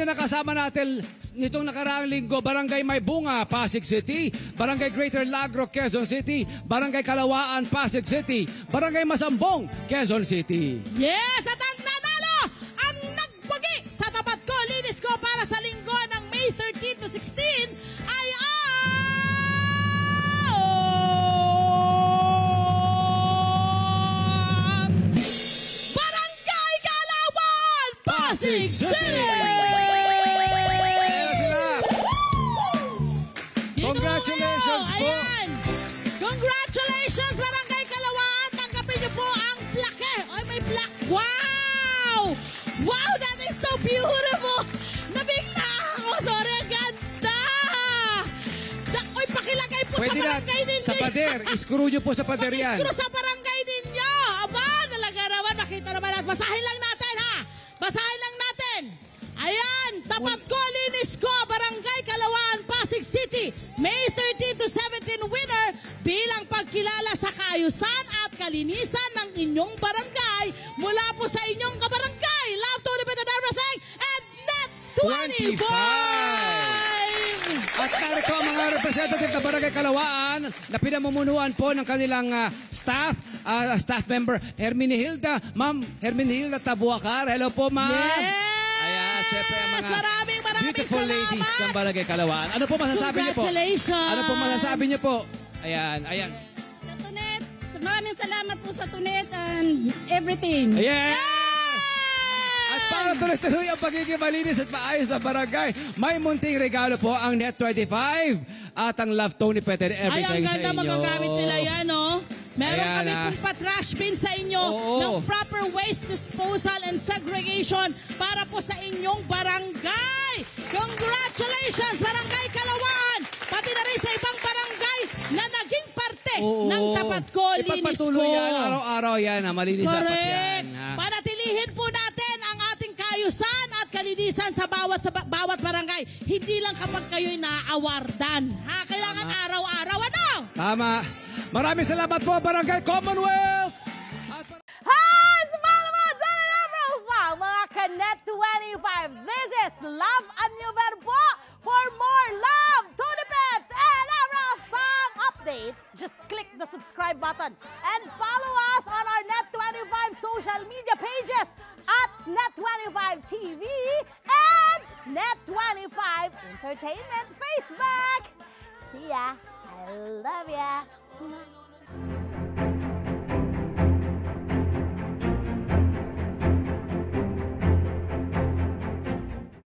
na nakasama natin nitong nakaraang linggo, Barangay May Bunga, Pasig City, Barangay Greater Lagro, Quezon City, Barangay Kalawaan, Pasig City, Barangay Masambong, Quezon City. Yes! At ang nanalo, ang nagwagi sa tapat ko, linis ko para sa linggo ng May 13 to 16 ay Barangay Kalawaan, Pasig City! Congratulations po! Ayan! Congratulations, Barangay Kalawaan! Tanggapin niyo po ang plaque. Ay, may plaque. Wow! Wow, that is so beautiful! Nabigla ako. Sorry, ang ganda! Uy, pakilagay po Pwede sa barangay ninyo. Sa pader. Iskuru niyo po sa pader yan. Iskuru sa barangay ninyo. Aba, talaga naman. Nakita naman natin. Basahin lang natin, ha? Basahin lang natin. Ayan, tapat ko, linis ko, Barangay Kalawaan, Pasig City, May 13 to 17 winner bilang pagkilala sa kaayusan at kalinisan ng inyong barangay mula po sa inyong kabarangay. Love to the Representing and Net 25! At narito ang mga representative ng Barangay Kalawaan na pinamumunuan po ng kanilang staff member, Hermenegilda, Ma'am Hermenegilda Tabuacar. Hello po, ma'am. Yes! Ayan, syempre ang mga maraming beautiful salamat. ladies ng Barangay Kalawaan. Ano po masasabi niyo po? Congratulations! Ano po masasabi niyo po? Ayan, ayan. Sa Tunet, maraming salamat po sa Tunet and everything. Yes! At para tuloy-tuloy ang pagiging malinis at maayos sa barangay, may munting regalo po ang Net 25 at ang Love Tony Pet and everything sa inyo. Ay, ang ganda magagamit nila yan, no? Meron Ayan, kami pong pa-trash bin sa inyo ng proper waste disposal and segregation para po sa inyong barangay. Congratulations, Barangay Kalawaan! Pati na rin sa ibang barangay na naging parte ng tapat ko, linis ko. Ipagpatuloy yan, araw-araw yan, malinis dapat yan. Correct. Panatilihin po natin ang ating kaayusan at kalinisan sa bawat barangay. Hindi lang kapag kayo'y naaawardan. Ha? Kailangan araw-araw, ano? Tama. Maraming salamat po, Barangay Commonwealth! Hi! Sumama mga dyan na mga Kanet 25. This is Love and New Verbo. For more love, Tunipet, and Arafang updates, just click the subscribe button and follow us on our Net25 social media pages at Net25 TV and Net25 Entertainment Facebook. See ya. I love ya.